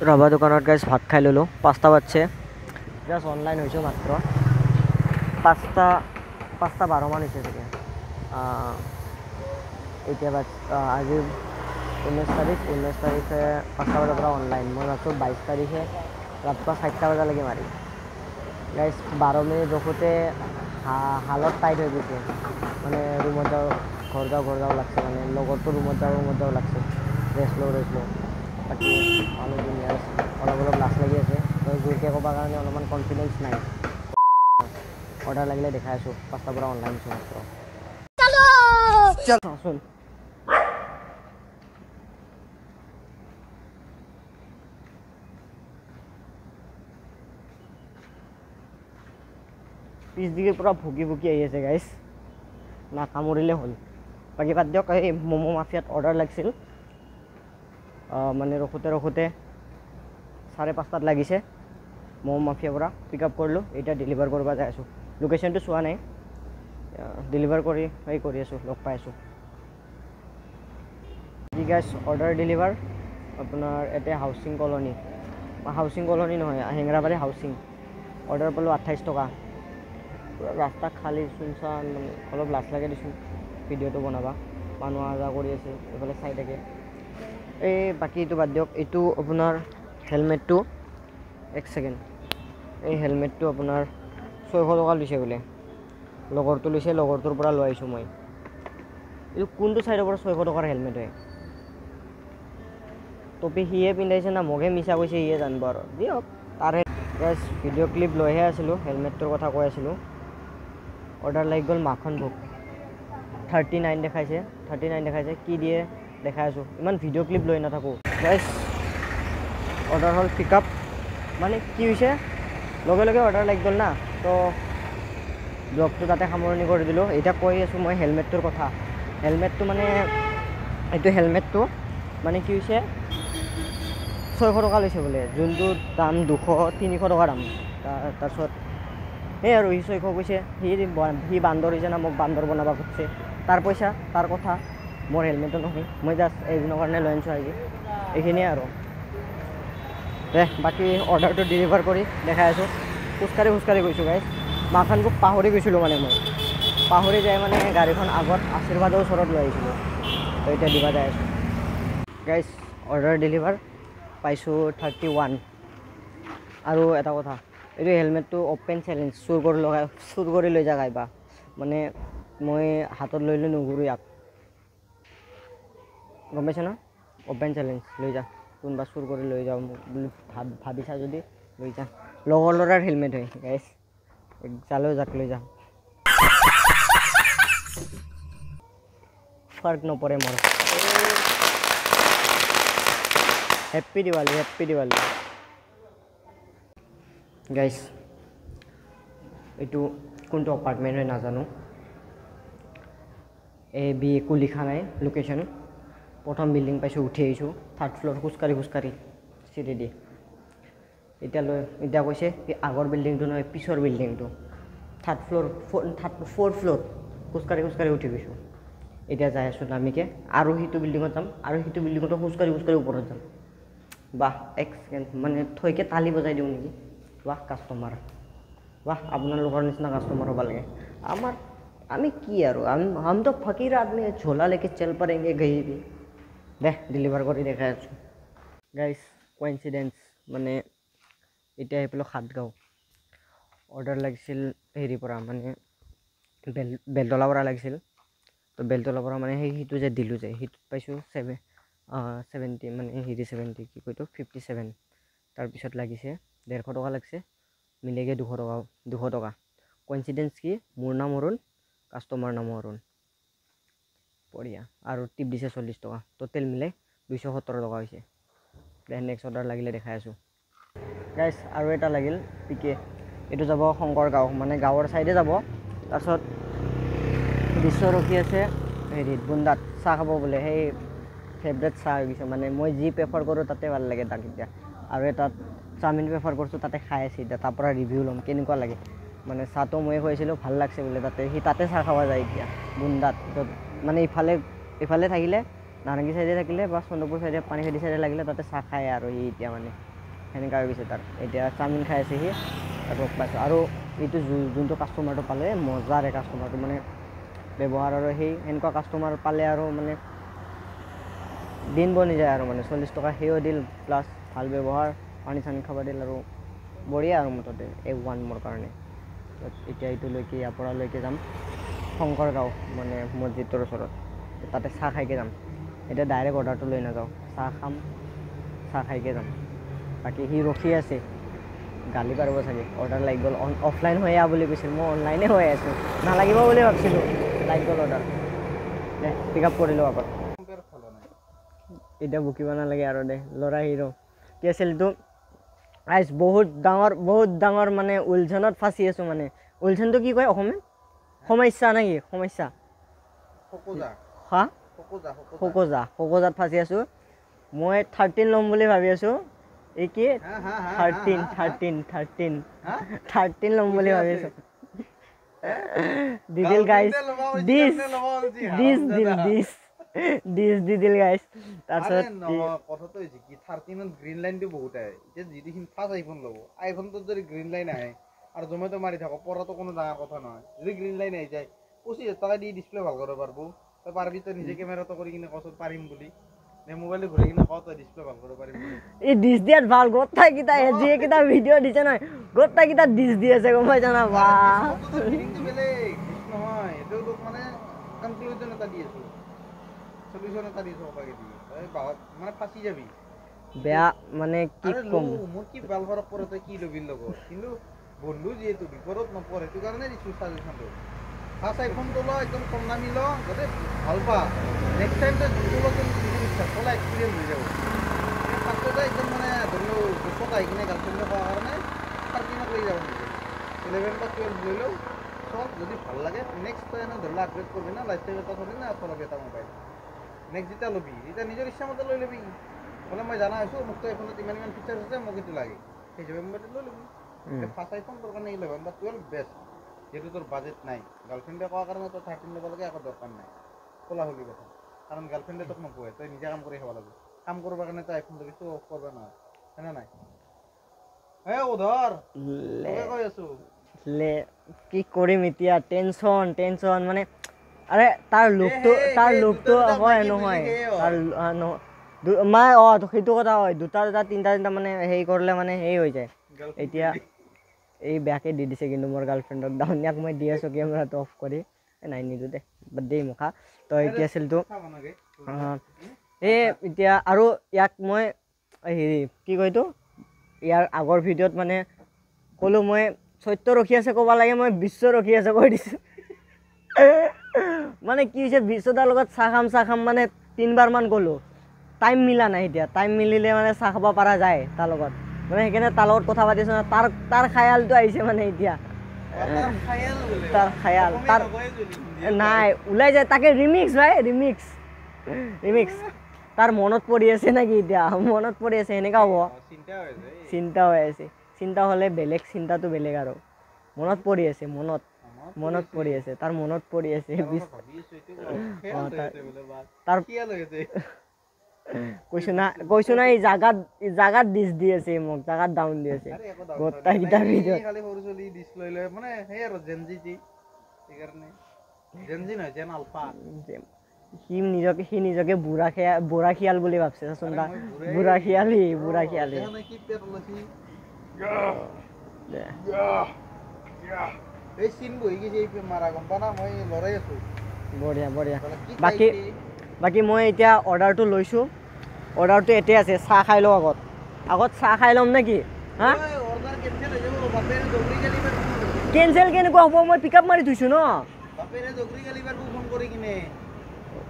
রাবা দোকানত গাইজ ভাত খাই ল'লোঁ 5টা বাজছে জাষ্ট অনলাইন হৈছোঁ মাত্ৰ 5:12 মান হৈছে চাগে এতিয়া আজি 19 তাৰিখে 5টা বজাৰ পৰা অনলাইন মই ভাবছোঁ 22 তাৰিখে ৰাতিপুৱা 4টা বজালৈকে মাৰিম গাইজ 12 মিনিট ৰখোতে হালত টাইট হৈ গৈছে মানে ৰুমত যাওঁ ঘৰ যাওঁ লাগছে মানে লগৰটো ৰুমত যাওঁ লাগছে ৰেষ্ট লওঁ বাকী অলপ ধুনীয়া আছে অলপ লাজ লাগি আছে তই জোৰকৈ ক'বৰ কাৰণে অলপমান কনফিডেঞ্চ নাই অৰ্ডাৰ লাগিলে দেখাই আছোঁ 5টাৰ পৰা অনলাইন আছোঁ মাত্ৰ চাচোন পিছদিগিৰ পৰা ভুকি আহি আছে গাইজ না কামুৰিলে হ'ল বাকী বাদ দিয়ক এই ম'ম' মাফিয়াত অৰ্ডাৰ লাগিছিল মানে ৰখোতে 5:30 লাগিছে ম'ম' মাফিয়াৰ পৰা পিক আপ কৰিলোঁ এতিয়া ডেলিভাৰ কৰিব যাই আছোঁ লোকেশ্যনটো চোৱা নাই ডেলিভাৰ কৰি আছোঁ লগ পাই আছোঁ কি গাইজ অৰ্ডাৰ ডেলিভাৰ আপোনাৰ ইয়াতে হাউচিং কলনি নহয় হেঙেৰাবাৰী হাউচিং অৰ্ডাৰ পালোঁ 28 টকা পুৰা ৰাস্তা খালী চুনচান মানে অলপ লাজ লাগে দিছোঁ ভিডিঅ'টো বনাবা মানুহ অহা যোৱা কৰি আছে এইফালে চাই থাকে এই বাকী এইটো বাদ দিয়ক এইটো আপোনাৰ হেলমেটটো এক ছেকেণ্ড এই হেলমেটটো আপোনাৰ 600 টকা লৈছে বোলে লগৰটো লৈছে লগৰটোৰ পৰা লৈ আহিছোঁ মই এইটো কোনটো ছাইডৰ পৰা 600 টকাৰ হেলমেট হয় টপি সিয়ে পিন্ধাইছে না মোকে মিছা কৈছে সিয়ে জানিব আৰু দিয়ক তাৰে গাইজ ভিডিঅ' ক্লিপ লৈহে আছিলোঁ হেলমেটটোৰ কথা কৈ আছিলোঁ অৰ্ডাৰ লাগি গ'ল মাখন ভোগ 39 দেখাইছে কি দিয়ে দেখাই আছোঁ ইমান ভিডিঅ' ক্লিপ লৈ নাথাকোঁ গাইজ অৰ্ডাৰ হ'ল পিক আপ মানে কি হৈছে লগে অৰ্ডাৰ লাগি গ'ল না তো ব্লগটো তাতে সামৰণি কৰি দিলোঁ এতিয়া কৈ আছোঁ মই হেলমেটটোৰ কথা হেলমেটটো মানে এইটো হেলমেটটো মানে কি হৈছে 600 টকা লৈছে বোলে যোনটো দাম 200-300 টকা দাম তাৰপিছত সেই আৰু সি 600 কৈছে সি বান্দৰ হৈছে না মোক বান্দৰ বনাব খুজিছে তাৰ পইচা তাৰ কথা মোৰ হেলমেটো নহয় মই জাষ্ট এদিনৰ কাৰণে লৈ আনিছোঁ আজি এইখিনিয়ে আৰু বাকী অৰ্ডাৰটো ডেলিভাৰ কৰি দেখাই আছোঁ খোজকাঢ়ি গৈছোঁ গাইজ মাখানটোক পাহৰি গৈছিলোঁ মানে মই পাহৰি যাই মানে গাড়ীখন আগত আশীৰ্বাদৰ ওচৰত লৈ আহিছিলোঁ তো এতিয়া দিবা যাই আছোঁ গাইজ অৰ্ডাৰ ডেলিভাৰ পাইছোঁ 31 আৰু এটা কথা এইটো হেলমেটটো অ'পেন চেলেঞ্জ চুৰ কৰি লৈ যা গাইবা মানে মই হাতত লৈ নুঘূৰোঁ ইয়াক গম পাইছে ন অ'পেন চেলেঞ্জ লৈ যা কোনোবা চুৰ কৰি লৈ যাওঁ মোক বুলি ভাবিছা যদি লৈ যা লগৰ ল'ৰাৰ হেলমেট হয় গাইজ জালেও যাক লৈ যা ফাৰ্ক নপৰে মোৰ হেপ্পী দিৱালী গাইজ এইটো কোনটো এপাৰ্টমেণ্ট হয় নাজানো AB একো লিখা নাই লোকেশ্যন প্ৰথম বিল্ডিং পাইছোঁ উঠি আহিছোঁ 3rd ফ্ল'ৰ খোজকাঢ়ি চিৰি দি এতিয়া কৈছে আগৰ বিল্ডিংটো নহয় পিছৰ বিল্ডিংটো 4th ফ্ল'ৰ খোজকাঢ়ি উঠি গৈছোঁ এতিয়া যাই আছোঁ নামিকে আৰু সিটো বিল্ডিঙত যাম আৰু সিটো বিল্ডিঙতো খোজকাঢ়ি ওপৰত যাম বাহ এক ছেকেণ্ড মানে থৈকে তালি বজাই দিওঁ নেকি বাহ কাষ্টমাৰ বাহ আপোনালোকৰ নিচিনা কাষ্টমাৰ হ'ব লাগে আমি কি আৰু हम तो फकीर आदमी है झोला लेके चल पड़ेंगे कहीं भी ডেলিভাৰ কৰি দেখাই আছোঁ গাইজ কোইনচিডেঞ্চ মানে এতিয়া আহি পেলাই 7 গাঁও অৰ্ডাৰ লাগিছিল হেৰিৰ পৰা মানে বেলতলাৰ পৰা লাগিছিল তো বেলতলাৰ পৰা মানে সেইটো যে দিলোঁ যে সেইটোত পাইছোঁ 70 মানে 70 কি কয়তো 57 তাৰপিছত লাগিছে 150 টকা লাগিছে মিলেগে 200 টকা কোইনচিডেঞ্চ কি মোৰ নাম অৰুণ কাষ্টমাৰ নাম অৰুণ বঢ়িয়া আৰু টিপ দিছে 40 টকা টোটেল মিলাই 270 টকা হৈছে নেক্সট অৰ্ডাৰ লাগিলে দেখাই আছোঁ গাইজ আৰু এটা লাগিল পিকে এইটো যাব শংকৰ গাঁও মানে গাঁৱৰ ছাইডে যাব তাৰপিছত দৃশ্য ৰখি আছে হেৰিত বুন্দাত চাহ খাব বোলে সেই ফেভৰেট চাহ হৈ গৈছে মানে মই যি প্ৰেফাৰ কৰোঁ তাতে ভাল লাগে তাক এতিয়া আৰু এটাত চাওমিন প্ৰেফাৰ কৰিছোঁ তাতে খাই আছে এতিয়া তাৰ পৰা ৰিভিউ ল'ম কেনেকুৱা লাগে মানে চাহটো মই খুৱাইছিলোঁ ভাল লাগছে বোলে তাতে চাহ খাব যায় এতিয়া বুন্দাত মানে ইফালে থাকিলে নাৰেংগী চাইডে থাকিলে বা চন্দ্ৰপুৰ চাইডে পানীখাইটি চাইডে লাগিলে তাতে চাহ খায় আৰু সি এতিয়া মানে সেনেকুৱা হৈ গৈছে তাৰ এতিয়া চাওমিন খাই আছে সি তাক লগ পাইছোঁ আৰু এইটো যোনটো কাষ্টমাৰটো পালে মজাৰে কাষ্টমাৰটো মানে ব্যৱহাৰ আৰু সেনেকুৱা কাষ্টমাৰ পালে আৰু মানে দিন বনি যায় আৰু মানে 40 টকা সেও দিল প্লাছ ভাল ব্যৱহাৰ পানী চানী খাব দিল আৰু বঢ়িয়া আৰু মুঠতে এই ওৱান মোৰ কাৰণে এতিয়া এইটোলৈকে ইয়াৰ পৰালৈকে যাম শংকৰ গাঁও মানে মছজিদটোৰ ওচৰত তাতে চাহ খাইকে যাম এতিয়া ডাইৰেক্ট অৰ্ডাৰটো লৈ নাযাওঁ চাহ খাম চাহ খাইকে যাম বাকী সি ৰখি আছে গালি পাৰিব চাগে অৰ্ডাৰ লাগি গ'ল অফলাইন হৈ আহ বুলি কৈছিল মই অনলাইনে হৈ আছোঁ নালাগিব বুলি ভাবিছিলোঁ লাগি গ'ল অৰ্ডাৰ দে পিক আপ কৰিলোঁ আগত এতিয়া বুকিব নালাগে আৰু দে ল'ৰা হিৰো কি আছিল এইটো আইচ বহুত ডাঙৰ মানে উলঝনত ফাঁচি আছোঁ মানে উলঝনটো কি কয় অসমীয়াত সমস্যা নে কি সমস্যা হা সকজাত ফাঁচি আছোঁ মই 13 ল'ম বুলি ভাবি আছোঁ এই কি 13 ল'ম বুলি ভাবি আছোঁ দিদিল গাইছ ডিছ দিদিল গাইছ তাৰপিছত কথাটো হৈছে কি 13ত গ্ৰীণ লাইনটো বহুত আহে এতিয়া যিখিনি ফাৰ্ষ্ট আইফোন ল'ব আইফোনটোত যদি গ্ৰীণ লাইন আহে আৰু জমেটো মাৰি থাকো পৰাটো কোনো ডাঙৰ কথা নহয় যদি গ্ৰীণ লাইন আহি যায় 25,000 টকা দি ডিছপ্লে ভাল কৰিব পাৰিব তই পাৰিবি তই নিজে কেমেৰাটো কৰি কিনে কচোন পাৰিম বুলি নে মোবাইলটো ঘূৰাই কিনে কওঁ তই ডিছপ্লে ভাল কৰিব পাৰিম এই ডিছ দিয়াত ভাল গোটেইকেইটা যিকেইটা ভিডিঅ' দিছে নহয় গোটেইকেইটা ডিছ দি আছে গম পাইছা না বা বেলেগ নহয় এইটো তোক মানে কনক্লুজন এটা দি আছোঁ সলিউশন এটা দিছো ওপাকে দি এই মানে ফাঁসি যাবি বেয়া মানে কি কম মোৰ কি ভাল ফৰক পৰে তই কি লবি লগত কিন্তু বন্ধু যিহেতু বিপদত নপৰে সেইটো কাৰণে দিছোঁ সাজেশ্যনটো ফাৰ্ষ্ট আইফোনটো ল একদম কম দামী ল যাতে ভাল পা নেক্সট টাইম তই যোনটো লগত চলা এক্সপিৰিয়েঞ্চ হৈ যাব ফাৰ্ষ্টতে একদম মানে ধৰি লওঁ দুশত আহি কিনে গাৰ্লফ্ৰেণ্ডে খোৱাৰ কাৰণে 13ত লৈ যাব নিজে 11 বা 12 লৈ লওঁ চব যদি ভাল লাগে নেক্সট তই এনে ধৰি লওঁ আপগ্ৰেড কৰিবি না লাইফ টাইম এটা থ'বি না চলাবি এটা মোবাইল নেক্সট যেতিয়া ল'বি তেতিয়া নিজৰ ইচ্ছামতে লৈ ল'বি বোলে মই জানা হৈছোঁ মোক তো আইফোনত ইমান ফিচাৰ্ছ আছে মোক এইটো লাগে সেই হিচাপে মোবাইলটো লৈ ল'বি ফাৰ্ষ্ট আইফোন তোৰ কাৰণে 11 বা 12 বেষ্ট যেহেতু তোৰ বাজেট নাই গাৰ্লফ্ৰেণ্ডে কোৱাৰ কাৰণে তই 13 ল'ব লাগে একো দৰকাৰ নাই খোলা খুলি কথা কাৰণ গাৰ্লফ্ৰেণ্ডে তোক নোপোৱাই তই নিজে কাম কৰি খাব লাগিব কাম কৰিবৰ কাৰণে তই আইফোন ল'বি শ্ব' অফ কৰিব নহয় হয়নে নাই উধৰ কৈ আছোঁ কি কৰিম এতিয়া টেনশ্যন মানে আৰে তাৰ লোকটো হয় নহয় তাৰ মই সেইটো কথা হয় দুটা তিনিটা মানে হেৰি কৰিলে মানে হেৰি হৈ যায় এতিয়া এই বেয়াকৈ দি দিছে কিন্তু মোৰ গাৰ্লফ্ৰেণ্ডক ডাউনিয়াক মই দি আছোঁ কেমেৰাটো অফ কৰি নাই নিদিওঁ দে বাদ দেই মুখা তই এতিয়া আছিলতো এই এতিয়া আৰু ইয়াক মই হেৰি কি কয় এইটো ইয়াৰ আগৰ ভিডিঅ'ত মানে ক'লোঁ মই সত্য ৰখি আছে ক'ব লাগে মই বিশ্ব ৰখি আছে কৈ দিছোঁ মানে কি হৈছে বিশ্বদাৰ লগত চাহ খাম মানে 3বাৰমান গ'লোঁ টাইম মিলা নাই এতিয়া টাইম মিলিলে মানে চাহ খাব পৰা যায় তাৰ লগত মানে সেইকাৰণে তাৰ লগত কথা পাতিছোঁ তাৰ খায়ালটো আহিছে মানে এতিয়া তাৰ খায়াল তাৰ নাই ওলাই যায় তাকে ৰিমিক্স ভাই ৰিমিক্স তাৰ মনত পৰি আছে নেকি এতিয়া মনত পৰি আছে সেনেকুৱা হ'ব চিন্তা হৈ আছে চিন্তা হ'লে বেলেগ চিন্তাটো বেলেগ আৰু মনত পৰি আছে মনত পৰি আছে তাৰ মনত পৰি আছে তাৰ কৈছো না এই জাগাত ডিছ দি আছে মোক জাগাত ডাউন দি আছে গোটেইকেইটা ভিডিঅ' খালি সৰু চলি ডিছ লৈ লৈ মানে সেই আৰু জেনজি সেইকাৰণে জেনজি নহয় জেন আলফা সি নিজকে বুঢ়া খিয়াল বুলি ভাবছে চাচোন বুঢ়া খিয়ালি এই চিন বহি গৈছে এই মাৰা গম পা না মই লৰাই আছোঁ বঢ়িয়া বাকী মই এতিয়া অৰ্ডাৰটো লৈছোঁ অৰ্ডাৰটো এতিয়া আছে চাহ খাই লওঁ আগত চাহ খাই ল'ম নেকি হা কেনচেল কেনেকুৱা হ'ব মই পিক আপ মাৰি থৈছোঁ ন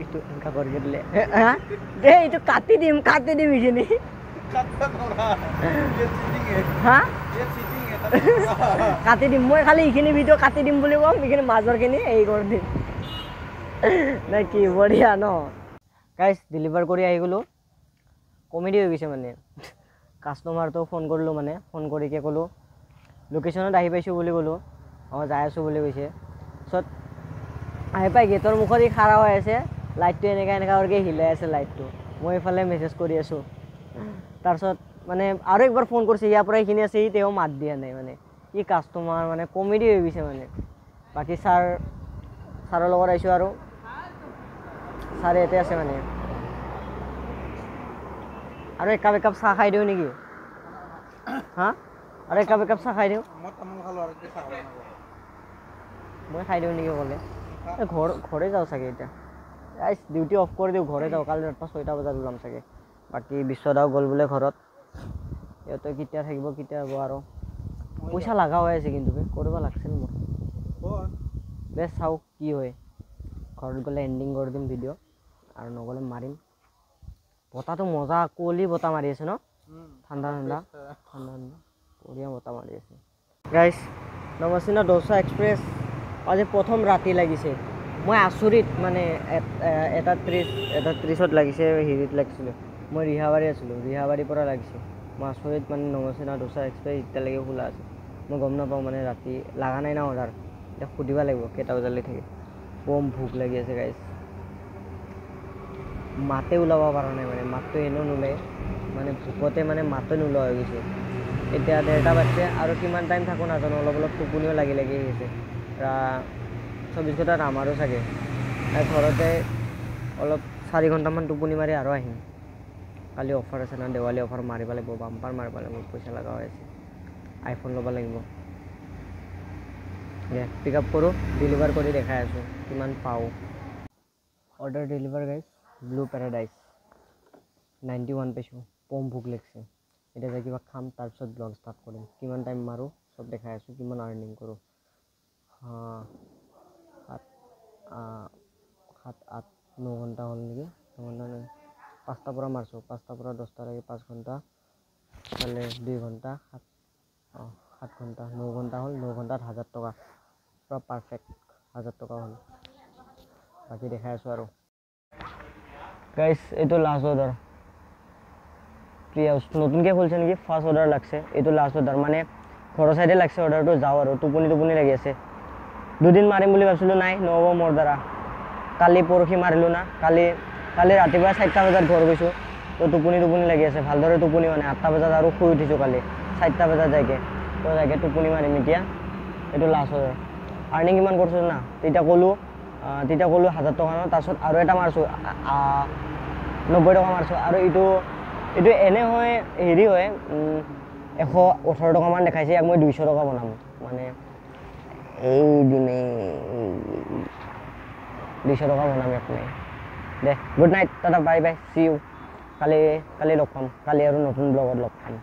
এইটো এনেকুৱা কৰি দিলে দে এইটো কাটি দিম এইখিনি হা কাটি দিম মই খালি এইখিনি ভিডিঅ' কাটি দিম বুলি ক'ম এইখিনি মাজৰখিনি এই কৰি দিম নাই কি বঢ়িয়া ন গাইজ ডেলিভাৰ কৰি আহি গ'লোঁ কমেডি হৈ গৈছে মানে কাষ্টমাৰটো ফোন কৰিলোঁ মানে ফোন কৰিকে ক'লোঁ লোকেশ্যনত আহি পাইছোঁ বুলি ক'লোঁ যাই আছোঁ বুলি কৈছে পিছত আহি পাই গেটৰ মুখত খাৰা হৈ আছে লাইটটো এনেকৈ হিলাই আছে লাইটটো মই এইফালে মেছেজ কৰি আছোঁ তাৰপিছত মানে আৰু একবাৰ ফোন কৰিছে ইয়াৰ পৰা এইখিনি আছে তেওঁ মাত দিয়া নাই মানে কি কাষ্টমাৰ মানে কমেডি হৈ গৈছে মানে বাকী ছাৰৰ লগত আহিছোঁ আৰু ছাৰ ইয়াতে আছে মানে আৰু একাপ চাহ খাই দিওঁ নেকি হা আৰু একাপ চাহ খাই দিওঁ মই তামোল খালোঁ আৰু এতিয়া চাহ বনাব মই খাই দিওঁ নেকি ক'লে ঘৰে যাওঁ চাগে এতিয়া ডিউটি অফ কৰি দিওঁ ঘৰে যাওঁ কালি ৰাতিপুৱা 6টা বজাত ওলাম চাগে বাকী বিশ্বদাও গ'ল বোলে ঘৰত সিহঁতে কেতিয়া থাকিব কেতিয়া হ'ব আৰু পইচা লগা হৈ আছে কিন্তু কৰিব লাগিছিল মোৰ বেছ চাওঁ কি হয় ঘৰত গ'লে এণ্ডিং কৰি দিম ভিডিঅ' আৰু নগ'লে মাৰিম বতাহটো মজা কুঁৱলী বতাহ মাৰি আছে ন ঠাণ্ডা বঢ়িয়া বতাহ মাৰি আছে গাইছ নমস্তে দোসা এক্সপ্ৰেছ আজি প্ৰথম ৰাতি লাগিছে মই আচৰিত মানে 1:30 লাগিছে হেৰিত লাগিছিলে মই ৰিহাবাৰী আছিলোঁ ৰিহাবাৰীৰ পৰা লাগিছে মই আচৰিত মানে নমস্তে দোসা এক্সপ্ৰেছ এতিয়ালৈকে খোলা আছে মই গম নাপাওঁ মানে ৰাতি লগা নাই না অৰ্ডাৰ এতিয়া সুধিব লাগিব কেইটা বজালৈ থাকে বম ভোক লাগি আছে গাইছ মাতে ওলাব পৰা নাই মানে মাতটো এনেও নোলায় মানে ভোকতে মানে মাতে নোলোৱা হৈ গৈছে এতিয়া 1:30 বাজিছে আৰু কিমান টাইম থাকোঁ নাজানো অলপ টোপনিও লাগি আহিছে 24 ঘণ্টাত আমাৰো চাগে ঘৰতে অলপ 4 ঘণ্টামান টোপনি মাৰি আৰু আহিম কালি অফাৰ আছে না দেৱালী অফাৰ মাৰিব লাগিব বাম্পাৰ মাৰিব লাগিব পইচা লগা হৈ আছে আইফোন ল'ব লাগিব পিক আপ কৰোঁ ডেলিভাৰ কৰি দেখাই আছোঁ কিমান পাওঁ অৰ্ডাৰ ডেলিভাৰ গাইছ ব্লু পেৰাডাইজ 91 পাইছোঁ বম ভোক লাগিছে এতিয়া যাই কিবা খাম তাৰপিছত ব্লগ ষ্টাৰ্ট কৰিম কিমান টাইম মাৰোঁ চব দেখাই আছোঁ কিমান আৰ্নিং কৰোঁ 7-8-9 ঘণ্টা হ'ল নেকি 9 ঘণ্টা নাই 5টাৰ পৰা মাৰিছোঁ 5টাৰ পৰা 10টালৈকে 5 ঘণ্টা ইফালে 2 ঘণ্টা 7 ঘণ্টা 9 ঘণ্টা হ'ল 9 ঘণ্টাত 1000 টকা পূৰা পাৰফেক্ট 1000 টকা হ'ল বাকী দেখাই আছোঁ আৰু গাইছ এইটো লাষ্ট অৰ্ডাৰ প্ৰি হাউচ নতুনকৈ খুলিছে নেকি ফাৰ্ষ্ট অৰ্ডাৰ লাগছে এইটো লাষ্ট অৰ্ডাৰ মানে ঘৰৰ চাইডে লাগছে অৰ্ডাৰটো যাওঁ আৰু টোপনি লাগি আছে দুদিন মাৰিম বুলি ভাবিছিলোঁ নাই নহ'ব মোৰ দ্বাৰা কালি পৰহি মাৰিলোঁ না কালি ৰাতিপুৱা 4টা বজাত ঘৰ গৈছোঁ তো টোপনি লাগি আছে ভালদৰে টোপনি মানে 8টা বজাত আৰু শুই উঠিছোঁ কালি 4টা বজাত যায়গৈ তো টোপনি মাৰিম এতিয়া এইটো লাষ্ট অৰ্ডাৰ আৰ্নিং কিমান কৰিছোঁ না তেতিয়া ক'লোঁ 1000 টকা ন তাৰপিছত আৰু এটা মাৰিছোঁ 90 টকা মাৰিছোঁ আৰু এইটো এনে হয় হেৰি হয় 118 টকামান দেখাইছে ইয়াক মই 200 টকা বনাম মানে এইদিনে 200 টকা বনাম ইয়াক মই দে good night tata bye bye see you কালি লগ পাম কালি আৰু নতুন ব্লগত লগ পাম